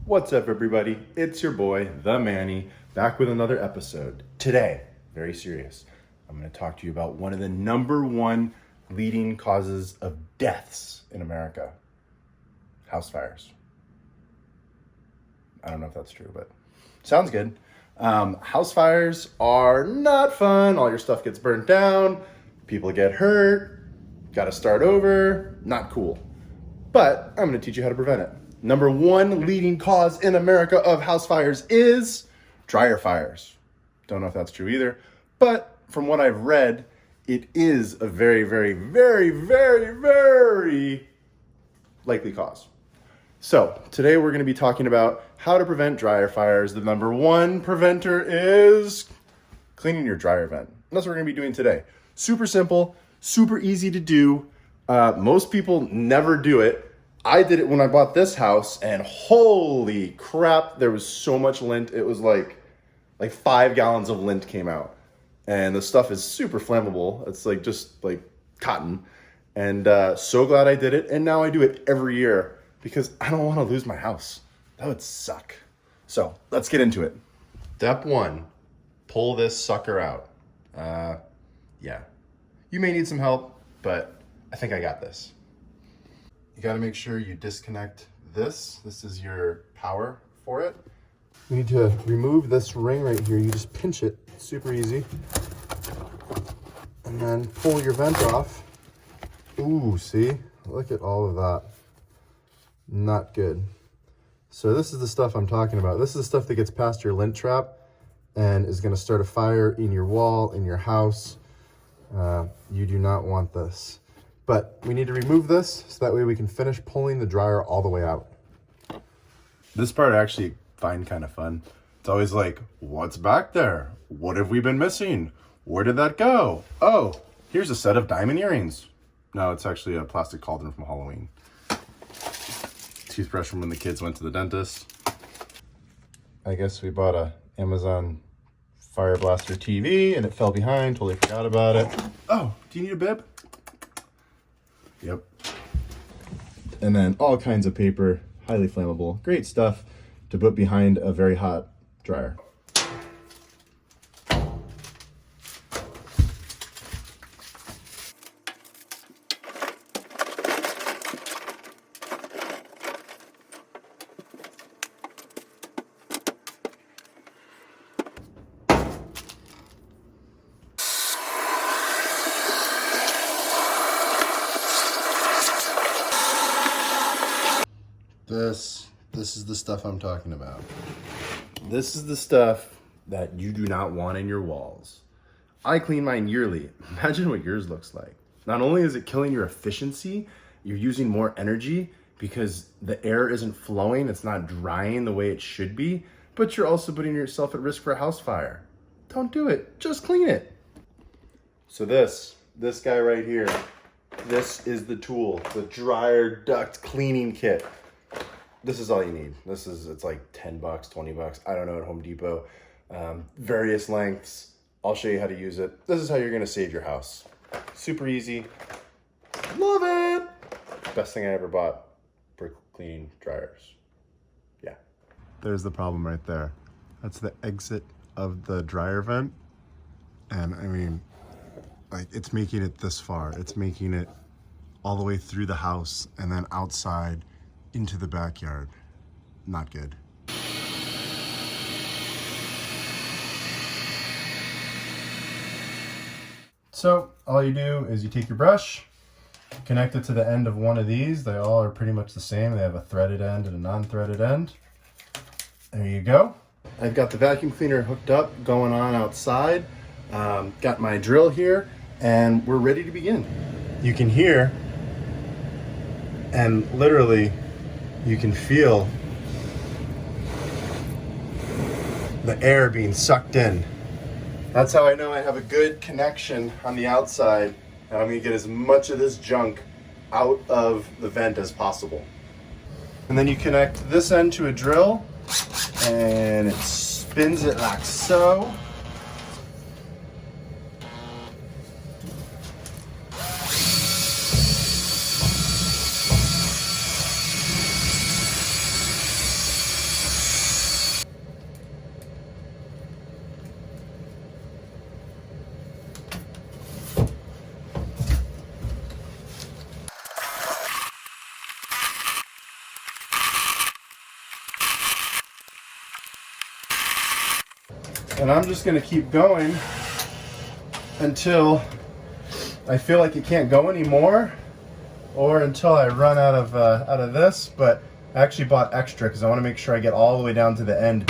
What's up, everybody? It's your boy, the Manny, back with another episode. Today, very serious, I'm going to talk to you about one of the #1 leading causes of deaths in America: house fires. I don't know if that's true, but sounds good. House fires are not fun. All your stuff gets burnt down, people get hurt, got to start over. Not cool. But I'm going to teach you how to prevent it. #1 leading cause in America of house fires is dryer fires. Don't know if that's true either, but from what I've read, it is a very, very, very, very, very likely cause. So today we're going to be talking about how to prevent dryer fires. The #1 preventer is cleaning your dryer vent. And that's what we're going to be doing today. Super simple, super easy to do. Most people never do it. I did it when I bought this house, and holy crap, there was so much lint. It was like 5 gallons of lint came out. And the stuff is super flammable. It's just like cotton. And so glad I did it. And now I do it every year because I don't want to lose my house. That would suck. So let's get into it. Step 1, pull this sucker out. Yeah, you may need some help, but I think I got this. You got to make sure you disconnect this. This is your power for it. We need to remove this ring right here. You just pinch it, super easy. And then pull your vent off. Ooh, see? Look at all of that. Not good. So this is the stuff I'm talking about. This is the stuff that gets past your lint trap and is going to start a fire in your wall, in your house. You do not want this. But we need to remove this so that way we can finish pulling the dryer all the way out. This part I actually find kind of fun. It's always like, what's back there? What have we been missing? Where did that go? Oh, here's a set of diamond earrings. No, it's actually a plastic cauldron from Halloween. Toothbrush from when the kids went to the dentist. I guess we bought a Amazon Fire Blaster TV and it fell behind. Totally forgot about it. Oh, do you need a bib? Yep. And then all kinds of paper, highly flammable. Great stuff to put behind a very hot dryer. This is the stuff I'm talking about. This is the stuff that you do not want in your walls. I clean mine yearly. Imagine what yours looks like. Not only is it killing your efficiency, you're using more energy because the air isn't flowing, it's not drying the way it should be, but you're also putting yourself at risk for a house fire. Don't do it, just clean it. So this guy right here, this is the tool, the dryer duct cleaning kit. This is all you need. It's like 10 bucks, 20 bucks. I don't know, at Home Depot. Various lengths. I'll show you how to use it. This is how you're gonna save your house. Super easy. Love it. Best thing I ever bought for cleaning dryers. Yeah. There's the problem right there. That's the exit of the dryer vent. And I mean, it's making it this far. It's making it all the way through the house and then outside into the backyard. Not good. So all you do is you take your brush, connect it to the end of one of these. They all are pretty much the same. They have a threaded end and a non-threaded end. There you go. I've got the vacuum cleaner hooked up, going on outside. Got my drill here, and we're ready to begin. You can hear, and literally, you can feel the air being sucked in. That's how I know I have a good connection on the outside, and I'm gonna get as much of this junk out of the vent as possible. And then you connect this end to a drill, and it spins it like so. And I'm just gonna keep going until I feel like it can't go anymore, or until I run out of this. But I actually bought extra because I want to make sure I get all the way down to the end.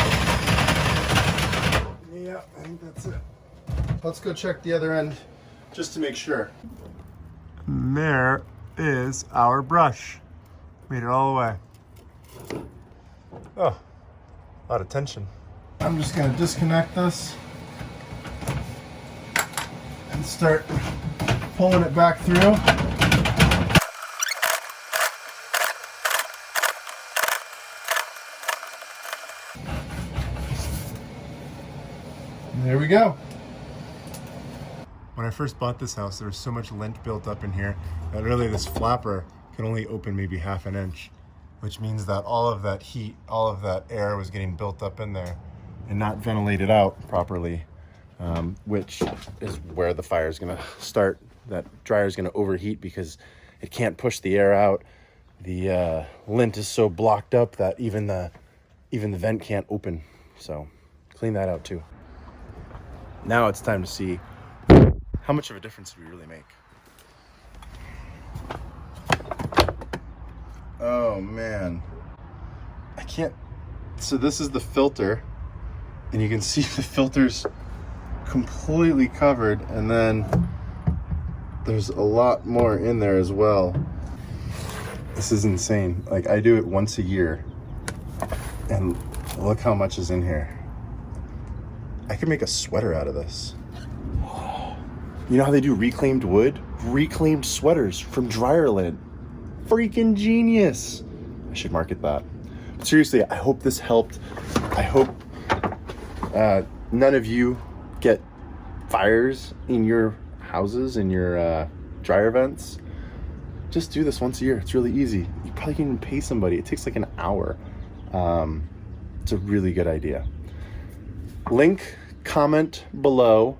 Yeah, I think that's it. Let's go check the other end just to make sure. There is our brush. Made it all the way. Oh, a lot of tension. I'm just gonna disconnect this and start pulling it back through. And there we go. When I first bought this house, there was so much lint built up in here that really this flapper can only open maybe half an inch, which means that all of that heat, all of that air was getting built up in there and not ventilated out properly, which is where the fire is gonna start. That dryer is gonna overheat because it can't push the air out. The lint is so blocked up that even the vent can't open. So clean that out too. Now it's time to see how much of a difference we really make. Oh man, I can't. So this is the filter, and you can see the filter's completely covered, and then there's a lot more in there as well. This is insane. Like, I do it once a year, and look how much is in here. I could make a sweater out of this. You know how they do reclaimed wood? Reclaimed sweaters from dryer lint. Freaking genius. I should market that. But seriously, I hope this helped. I hope none of you get fires in your houses, in your dryer vents. Just do this once a year. It's really easy. You probably can even pay somebody. It takes like an hour. It's a really good idea. Link, comment below,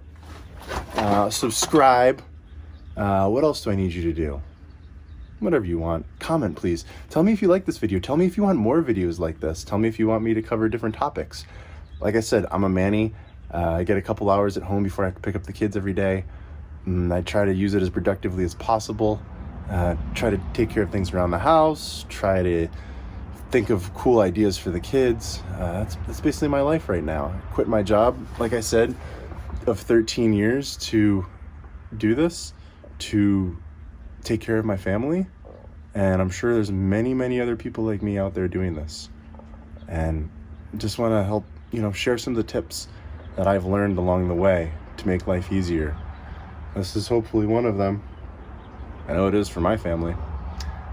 subscribe. What else do I need you to do? Whatever you want. Comment, please. Tell me if you like this video. Tell me if you want more videos like this. Tell me if you want me to cover different topics. Like I said, I'm a Manny. I get a couple hours at home before I have to pick up the kids every day. I try to use it as productively as possible. Try to take care of things around the house. Try to think of cool ideas for the kids. That's basically my life right now. I quit my job, like I said, of 13 years to do this, to take care of my family. And I'm sure there's many, many other people like me out there doing this. And just want to help, share some of the tips that I've learned along the way to make life easier. This is hopefully one of them. I know it is for my family.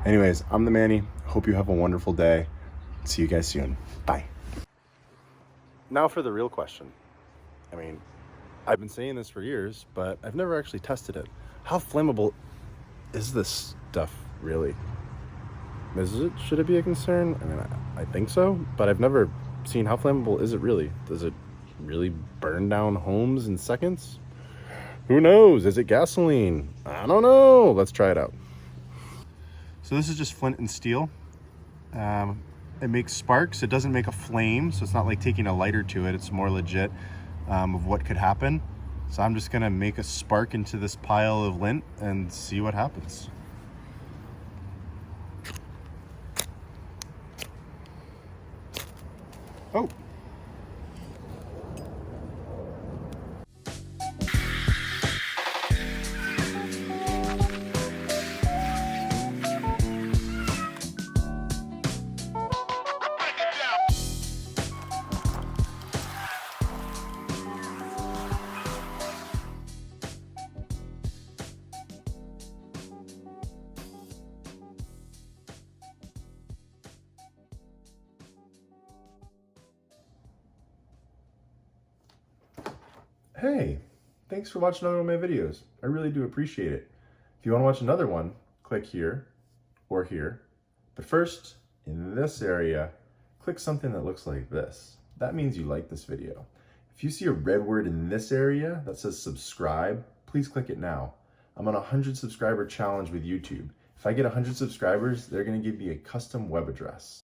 Anyways, I'm the Manny. Hope you have a wonderful day. See you guys soon. Bye. Now for the real question. I mean, I've been saying this for years, but I've never actually tested it. How flammable is this stuff really? Should it be a concern? I mean, I think so, but I've never seen how flammable is it really? Does it really burn down homes in seconds? Who knows? Is it gasoline? I don't know. Let's try it out. So this is just flint and steel. It makes sparks. It doesn't make a flame, so it's not like taking a lighter to it. It's more legit of what could happen. So I'm just gonna make a spark into this pile of lint and see what happens. Oh. Hey, thanks for watching another one of my videos. I really do appreciate it. If you want to watch another one, click here or here. But first, in this area, click something that looks like this. That means you like this video. If you see a red word in this area that says subscribe, please click it now. I'm on a 100 subscriber challenge with YouTube. If I get 100 subscribers, they're going to give me a custom web address.